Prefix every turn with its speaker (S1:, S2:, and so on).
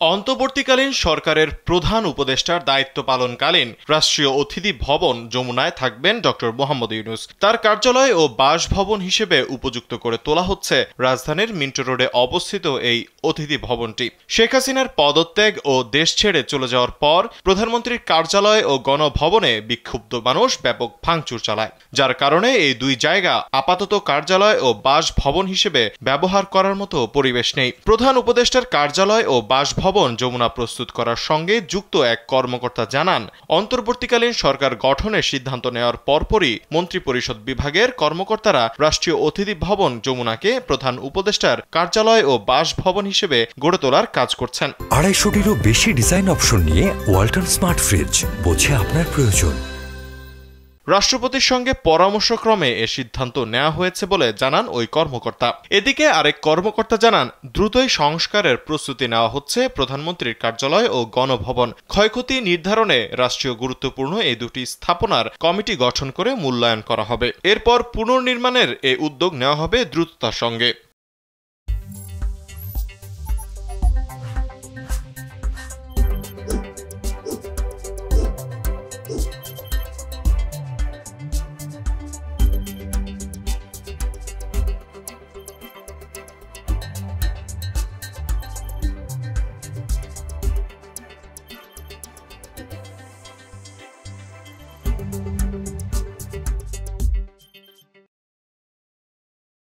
S1: অন্তর্বর্তীকালীন সরকারের প্রধান উপদেষ্টার দায়িত্ব পালনকালীন রাষ্ট্রীয় অতিথি ভবন যমুনায় থাকবেন ড মোহাম্মদ ইউনূস। তার কার্যালয় ও বাসভবন হিসেবে উপযুক্ত করে তোলা হচ্ছে রাজধানীর মিন্টো রোডে অবস্থিত এই অতিথি ভবনটি। শেখ হাসিনার পদত্যাগ ও দেশ ছেড়ে চলে যাওয়ার পর প্রধানমন্ত্রীর কার্যালয় ও গণভবনে বিক্ষুব্ধ মানুষ ব্যাপক ভাঙচুর চালায়, যার কারণে এই দুই জায়গা আপাতত কার্যালয় ও বাসভবন হিসেবে ব্যবহার করার মতো পরিবেশ নেই। প্রধান উপদেষ্টার কার্যালয় ও বাসভবন যমুনা প্রস্তুত করার সঙ্গে যুক্ত এক কর্মকর্তা জানান, অন্তর্বর্তীকালীন সরকার গঠনের সিদ্ধান্ত নেওয়ার পরপরই মন্ত্রিপরিষদ বিভাগের কর্মকর্তারা রাষ্ট্রীয় অতিথি ভবন যমুনাকে প্রধান উপদেষ্টার কার্যালয় ও বাসভবন হিসেবে গড়ে তোলার কাজ করছেন।
S2: 250-টিরও বেশি ডিজাইন অপশন নিয়ে ওয়ালটন স্মার্ট ফ্রিজ, বোঝে আপনার প্রয়োজন।
S1: রাষ্ট্রপতির সঙ্গে পরামর্শক্রমে এ সিদ্ধান্ত নেওয়া হয়েছে বলে জানান ওই কর্মকর্তা। এদিকে আরেক কর্মকর্তা জানান, দ্রুতই সংস্কারের প্রস্তুতি নেওয়া হচ্ছে প্রধানমন্ত্রীর কার্যালয় ও গণভবন। ক্ষয়ক্ষতি নির্ধারণে রাষ্ট্রীয় গুরুত্বপূর্ণ এই দুটি স্থাপনার কমিটি গঠন করে মূল্যায়ন করা হবে। এরপর পুনর্নির্মাণের এ উদ্যোগ নেওয়া হবে দ্রুততার সঙ্গে।